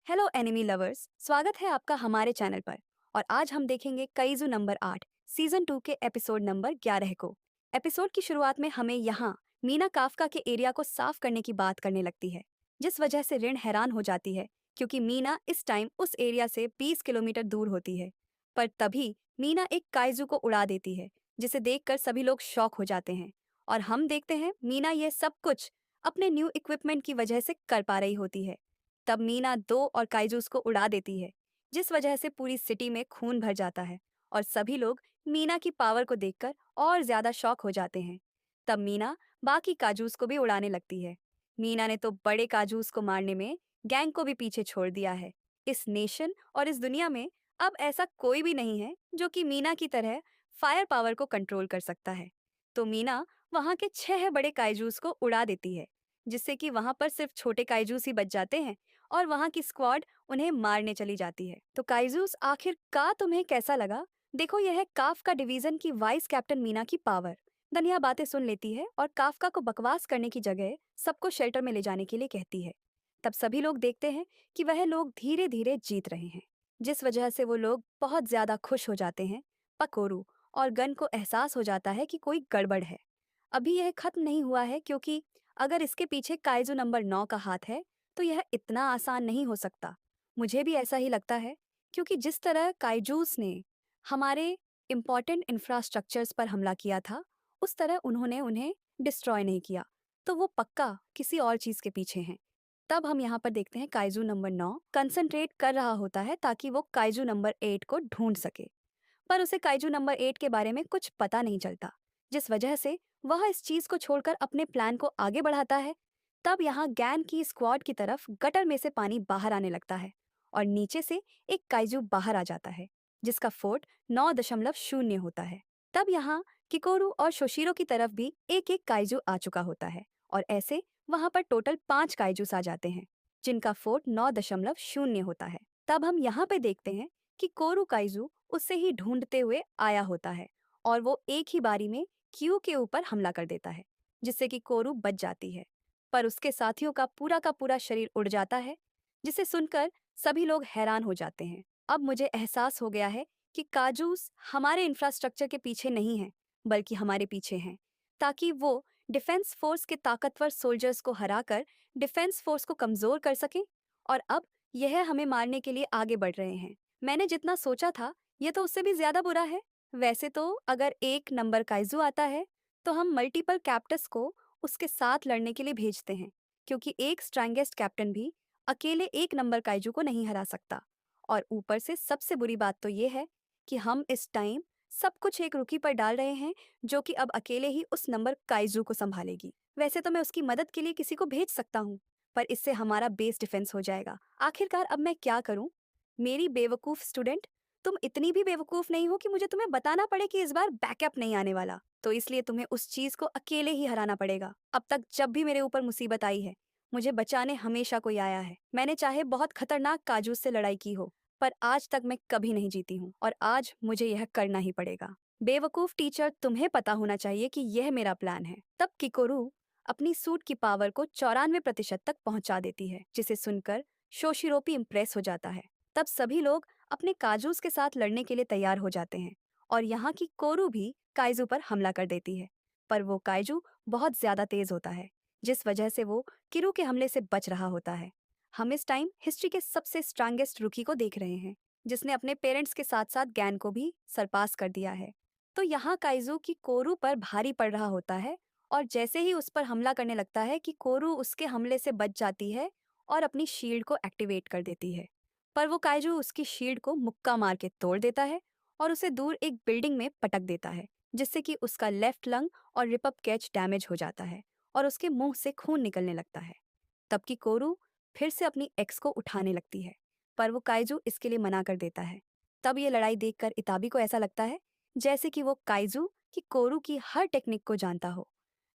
Hello enemy lovers, स्वागत है आपका हमारे चैनल पर। और आज हम देखेंगे काइजू नंबर 8 सीजन 2 के एपिसोड नंबर 11 को। एपिसोड की शुरुआत में हमें यहाँ मीना काफका के एरिया को साफ करने की बात करने लगती है, जिस वजह से रिन हैरान हो जाती है क्योंकि मीना इस टाइम उस एरिया से 20 किलोमीटर दूर होती है। पर तभी मीना एक काइजू को उड़ा देती है, जिसे देखकर सभी लोग शॉक हो जाते हैं। और हम देखते हैं मीना यह सब कुछ अपने न्यू इक्विपमेंट की वजह से कर पा रही होती है। तब मीना दो और काइजूस को उड़ा देती है, जिस वजह से पूरी सिटी में खून भर जाता है और सभी लोग मीना की पावर को देखकर और ज्यादा शॉक हो जाते हैं। तब मीना बाकी काजूस को भी उड़ाने लगती है। मीना ने तो बड़े काजूस को मारने में गैंग को भी पीछे छोड़ दिया है। इस नेशन और इस दुनिया में अब ऐसा कोई भी नहीं है जो कि मीना की तरह फायर पावर को कंट्रोल कर सकता है। तो मीना वहां के 6 बड़े काइजूस को उड़ा देती है, जिससे कि वहां पर सिर्फ छोटे काइजूस ही बच जाते हैं और वहां की स्क्वाड उन्हें मारने चली जाती है। तो काइजूस आखिरकार तुम्हें कैसा लगा? देखो, यह है काफ्का डिवीजन की वाइस कैप्टन मीना की पावर। दनिया बातें सुन लेती है और काफ्का को बकवास करने की जगह सबको शेल्टर में ले जाने के लिए कहती है। तब सभी लोग देखते हैं कि वह लोग धीरे धीरे जीत रहे हैं, जिस वजह से वो लोग बहुत ज्यादा खुश हो जाते हैं। पकोरू और गन को एहसास हो जाता है कि कोई गड़बड़ है। अभी यह खत्म नहीं हुआ है, क्योंकि अगर इसके पीछे काइजू नंबर 9 का हाथ है तो यह इतना आसान नहीं हो सकता। मुझे भी ऐसा ही लगता है, क्योंकि जिस तरह काइजूस ने हमारे इम्पॉर्टेंट इंफ्रास्ट्रक्चर्स पर हमला किया था, उस तरह उन्होंने उन्हें डिस्ट्रॉय नहीं किया। तो वो पक्का किसी और चीज के पीछे हैं। तब हम यहाँ पर देखते हैं काइजू नंबर 9 कंसंट्रेट कर रहा होता है ताकि वो काइजू नंबर 8 को ढूंढ सके। पर उसे काइजू नंबर 8 के बारे में कुछ पता नहीं चलता, जिस वजह से वह इस चीज को छोड़कर अपने प्लान को आगे बढ़ाता है। तब यहाँ गैन की स्क्वाड की तरफ गटर में से पानी बाहर आने लगता है और नीचे से एक काइजू बाहर आ जाता है, जिसका फोर्ट 9.0 होता है। तब यहाँ किकोरू और शोशिरो की तरफ भी एक एक काइजू आ चुका होता है और ऐसे वहां पर टोटल 5 काइजूस आ जाते हैं, जिनका फोर्ट 9.0 होता है। तब हम यहाँ पे देखते हैं कि कोरू काइजू उससे ही ढूंढते हुए आया होता है और वो एक ही बारी में क्यू के ऊपर हमला कर देता है, जिससे कि कोरू बच जाती है। पर उसके साथियों का पूरा शरीर उड़ जाता है, जिसे सुनकर सभी लोग हैरान हो जाते हैं। अब मुझे एहसास हो गया है कि काजूस हमारे इंफ्रास्ट्रक्चर के पीछे नहीं है, बल्कि हमारे पीछे हैं, ताकि वो डिफेंस फोर्स के ताकतवर सोल्जर्स को हराकर डिफेंस फोर्स को कमजोर कर सकें। और अब यह हमें मारने के लिए आगे बढ़ रहे हैं। मैंने जितना सोचा था, यह तो उससे भी ज्यादा बुरा है। वैसे तो अगर एक नंबर काइजू आता है तो हम मल्टीपल कैप्टस को उसके साथ लड़ने के लिए भेजते हैं, क्योंकि एक स्ट्रांगेस्ट कैप्टन भी अकेले एक नंबर काइजू को नहीं हरा सकता। और ऊपर से सबसे बुरी बात तो ये है कि हम इस टाइम सब कुछ एक रुकी पर डाल रहे हैं, जो कि अब अकेले ही उस नंबर काइजू को संभालेगी। वैसे तो मैं उसकी मदद के लिए किसी को भेज सकता हूँ, पर इससे हमारा बेस डिफेंस हो जाएगा। आखिरकार अब मैं क्या करूँ? मेरी बेवकूफ स्टूडेंट, तुम इतनी भी बेवकूफ नहीं हो कि मुझे तुम्हें बताना पड़े कि इस बार बैकअप नहीं आने वाला, तो इसलिए तुम्हें उस चीज को अकेले ही हराना पड़ेगा। अब तक जब भी मेरे ऊपर मुसीबत आई है, मुझे बचाने हमेशा कोई आया है। मैंने चाहे बहुत खतरनाक काजूस से लड़ाई की हो, पर आज तक मैं कभी नहीं जीती हूँ और आज मुझे यह करना ही पड़ेगा। बेवकूफ टीचर, तुम्हें पता होना चाहिए कि यह मेरा प्लान है। तब किकोरू अपनी सूट की पावर को 94% तक पहुंचा देती है, जिसे सुनकर शोशिरोपी इम्प्रेस हो जाता है। तब सभी लोग अपने काजूस के साथ लड़ने के लिए तैयार हो जाते हैं और यहाँ की कोरू भी काइजू पर हमला कर देती है। पर वो काइजू बहुत ज्यादा तेज होता है, जिस वजह से वो किरू के हमले से बच रहा होता है। हम इस टाइम हिस्ट्री के सबसे स्ट्रांगेस्ट रुकी को देख रहे हैं, जिसने अपने पेरेंट्स के साथ साथ गैन को भी सरपास कर दिया है। तो यहाँ काइजू की कोरू पर भारी पड़ रहा होता है और जैसे ही उस पर हमला करने लगता है कि कोरू उसके हमले से बच जाती है और अपनी शील्ड को एक्टिवेट कर देती है। पर वो काइजू उसकी शील्ड को मुक्का मार के तोड़ देता है और उसे दूर एक बिल्डिंग में पटक देता है, जिससे कि उसका लेफ्ट लंग और रिपअप कैच डैमेज हो जाता है और उसके मुंह से खून निकलने लगता है। तब की कोरू फिर से अपनी एक्स को उठाने लगती है, पर वो काइजू इसके लिए मना कर देता है। तब ये लड़ाई देखकर इताबी को ऐसा लगता है जैसे कि वो काइजू की कोरू की हर टेक्निक को जानता हो।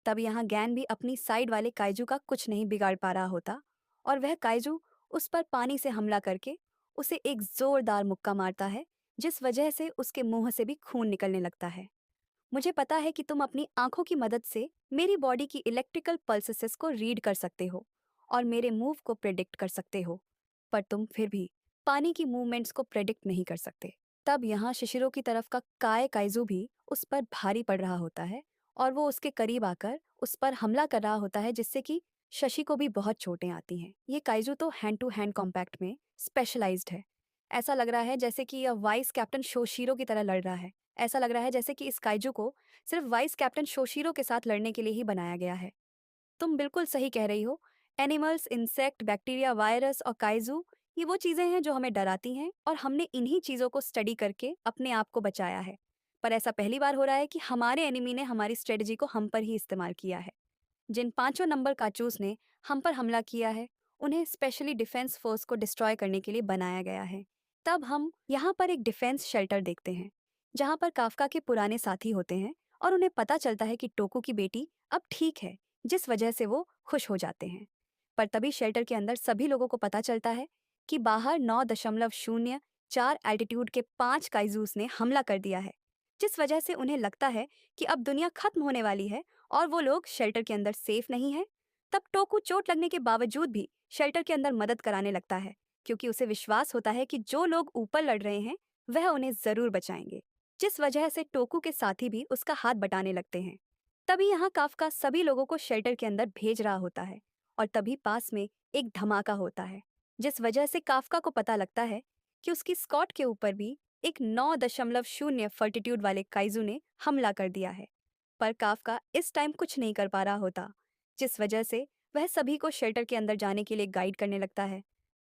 तब यहाँ गैन भी अपनी साइड वाले काइजू का कुछ नहीं बिगाड़ पा रहा होता और वह काइजू उस पर पानी से हमला करके उसे एक जोरदार मुक्का मारता है, जिस वजह से उसके मुंह से भी खून निकलने लगता है। मुझे पता है कि तुम अपनी आंखों की मदद से मेरी बॉडी की इलेक्ट्रिकल पल्सेस को रीड कर सकते हो और मेरे मूव को प्रेडिक्ट कर सकते हो। पर तुम फिर भी पानी की मूवमेंट्स को प्रेडिक्ट नहीं कर सकते। तब यहाँ शिशिरो की तरफ का काइजू भी उस पर भारी पड़ रहा होता है और वो उसके करीब आकर उस पर हमला कर रहा होता है, जिससे कि शशि को भी बहुत चोटें आती हैं। ये काइजू तो हैंड टू हैंड कॉम्पैक्ट में स्पेशलाइज्ड है। ऐसा लग रहा है जैसे कि यह वाइस कैप्टन शोशीरो की तरह लड़ रहा है। ऐसा लग रहा है जैसे कि इस काइजू को सिर्फ वाइस कैप्टन शोशीरो के साथ लड़ने के लिए ही बनाया गया है। तुम बिल्कुल सही कह रही हो। एनिमल्स, इंसेक्ट, बैक्टीरिया, वायरस और काइजू, ये वो चीजें हैं जो हमें डराती हैं और हमने इन्हीं चीजों को स्टडी करके अपने आप को बचाया है। पर ऐसा पहली बार हो रहा है कि हमारे एनिमी ने हमारी स्ट्रेटजी को हम पर ही इस्तेमाल किया है। जिन पांचों नंबर काचूस ने हम पर हमला किया है, उन्हें स्पेशली डिफेंस फोर्स को डिस्ट्रॉय करने के लिए बनाया गया है। तब हम यहाँ पर एक डिफेंस शेल्टर देखते हैं, जहाँ पर काफका के पुराने साथी होते हैं और उन्हें पता चलता है कि टोकू की बेटी अब ठीक है, जिस वजह से वो खुश हो जाते हैं। पर तभी शेल्टर के अंदर सभी लोगों को पता चलता है कि बाहर 9.04 एल्टीट्यूड के 5 काइजूस ने हमला कर दिया है, जिस वजह से उन्हें लगता है कि अब दुनिया खत्म होने वाली है और वो लोग शेल्टर के अंदर सेफ नहीं है। तब टोकू चोट लगने के बावजूद भी शेल्टर के अंदर मदद कराने लगता है, क्योंकि उसे विश्वास होता है कि जो लोग ऊपर लड़ रहे हैं वह उन्हें जरूर बचाएंगे, जिस वजह से टोकू के साथी भी उसका हाथ बटाने लगते हैं। तभी यहाँ काफका सभी लोगों को शेल्टर के अंदर भेज रहा होता है और तभी पास में एक धमाका होता है, जिस वजह से काफका को पता लगता है कि उसकी स्कॉट के ऊपर भी एक 9.0 फॉल्टीट्यूड वाले काइजू ने हमला कर दिया है। पर काफका इस टाइम कुछ नहीं कर पा रहा होता, जिस वजह से वह सभी को शेल्टर के अंदर जाने के लिए गाइड करने लगता है।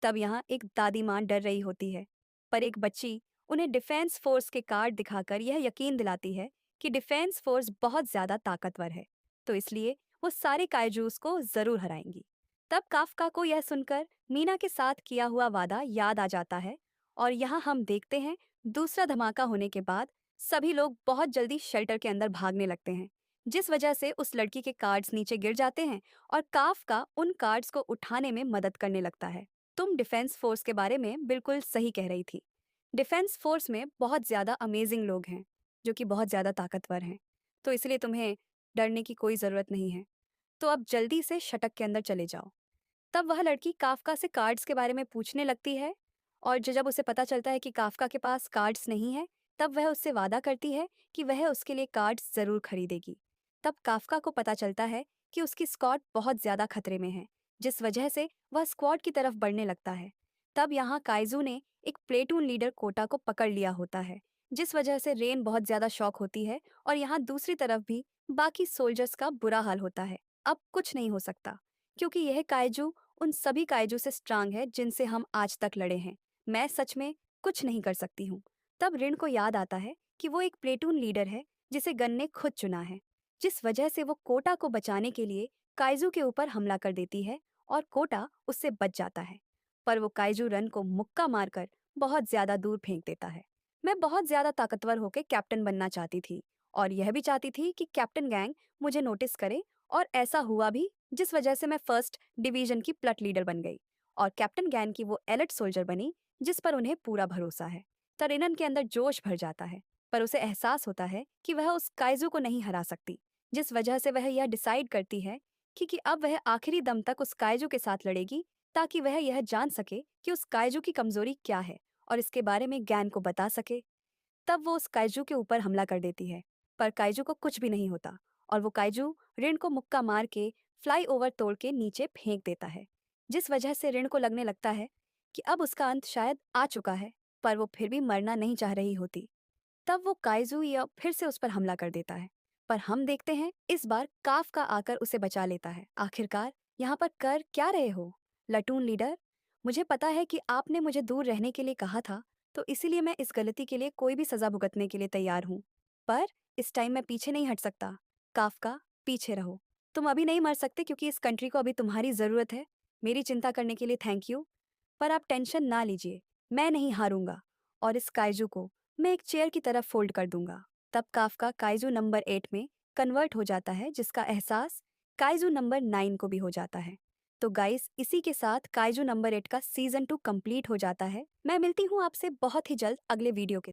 तब यहाँ एक दादी माँ डर रही होती है, पर एक बच्ची उन्हें डिफेंस फोर्स के कार्ड दिखाकर यह यकीन दिलाती है कि डिफेंस फोर्स बहुत ज्यादा ताकतवर है, तो इसलिए वो सारे काइजूस को जरूर हराएंगी। तब काफका को यह सुनकर मीना के साथ किया हुआ वादा याद आ जाता है और यहाँ हम देखते हैं दूसरा धमाका होने के बाद सभी लोग बहुत जल्दी शेल्टर के अंदर भागने लगते हैं, जिस वजह से उस लड़की के कार्ड्स नीचे गिर जाते हैं और काफका उन कार्ड्स को उठाने में मदद करने लगता है। तुम डिफेंस फोर्स के बारे में बिल्कुल सही कह रही थी। डिफेंस फोर्स में बहुत ज्यादा अमेजिंग लोग हैं, जो कि बहुत ज्यादा ताकतवर हैं, तो इसलिए तुम्हें डरने की कोई जरूरत नहीं है। तो अब जल्दी से शटक के अंदर चले जाओ। तब वह लड़की काफका से कार्ड्स के बारे में पूछने लगती है और जब उसे पता चलता है कि काफका के पास कार्ड्स नहीं है, तब वह उससे वादा करती है कि वह उसके लिए कार्ड्स जरूर खरीदेगी। तब काफका को पता चलता है कि उसकी स्क्वाड बहुत ज्यादा खतरे में है, जिस वजह से वह स्क्वाड की तरफ बढ़ने लगता है। तब यहाँ काइजू ने एक प्लेटून लीडर कोटा को पकड़ लिया होता है, जिस वजह से रेन बहुत ज्यादा शॉक होती है और यहाँ दूसरी तरफ भी बाकी सोल्जर्स का बुरा हाल होता है। अब कुछ नहीं हो सकता, क्योंकि यह काइजू उन सभी काइजू से स्ट्रांग है जिनसे हम आज तक लड़े हैं। मैं सच में कुछ नहीं कर सकती हूँ। तब रिन को याद आता है कि वो एक प्लेटून लीडर है जिसे गन ने खुद चुना है, जिस वजह से वो कोटा को बचाने के लिए काइजू के ऊपर हमला कर देती है और कोटा उससे बच जाता है। पर वो काइजू रन को मुक्का मारकर बहुत ज्यादा दूर फेंक देता है। मैं बहुत ज्यादा ताकतवर होकर कैप्टन बनना चाहती थी और यह भी चाहती थी कि कैप्टन गैंग मुझे नोटिस करे, और ऐसा हुआ भी, जिस वजह से मैं फर्स्ट डिवीजन की प्लट लीडर बन गई और कैप्टन गैन की वो एलिट सोल्जर बनी जिस पर उन्हें पूरा भरोसा है। तरेनन के अंदर जोश भर जाता है, पर उसे एहसास होता है कि वह उस काइजू को नहीं हरा सकती, जिस वजह से वह यह डिसाइड करती है कि अब वह आखिरी दम तक उस काइजू के साथ लड़ेगी, ताकि वह यह जान सके कि उस काइजू की कमजोरी क्या है और इसके बारे में गैन को बता सके। तब वो उस काइजू के ऊपर हमला कर देती है, पर काइजू को कुछ भी नहीं होता और वो काइजू रिन को मुक्का मार के फ्लाई ओवर तोड़ के नीचे फेंक देता है, जिस वजह से रिन को लगने लगता है कि अब उसका अंत शायद आ चुका है, पर वो फिर भी मरना नहीं चाह रही होती। तब वो काइजू या फिर से उस पर हमला कर देता है, पर हम देखते हैं इस बार काफ का आकर उसे बचा लेता है। आखिरकार यहाँ पर कर क्या रहे हो लटून लीडर? मुझे पता है कि आपने मुझे दूर रहने के लिए कहा था, तो इसीलिए मैं इस गलती के लिए कोई भी सजा भुगतने के लिए तैयार हूँ, पर इस टाइम मैं पीछे नहीं हट सकता। काफका, पीछे रहो। तुम अभी नहीं मर सकते क्योंकि इस कंट्री को अभी तुम्हारी जरूरत है। मेरी चिंता करने के लिए थैंक यू, पर आप टेंशन ना लीजिए, मैं नहीं हारूंगा और इस काइजू को मैं एक चेयर की तरफ फोल्ड कर दूंगा। तब काफका काइजू नंबर 8 में कन्वर्ट हो जाता है, जिसका एहसास काइजू नंबर 9 को भी हो जाता है। तो गाइस, इसी के साथ काइजू नंबर 8 का सीजन 2 कंप्लीट हो जाता है। मैं मिलती हूँ आपसे बहुत ही जल्द अगले वीडियो के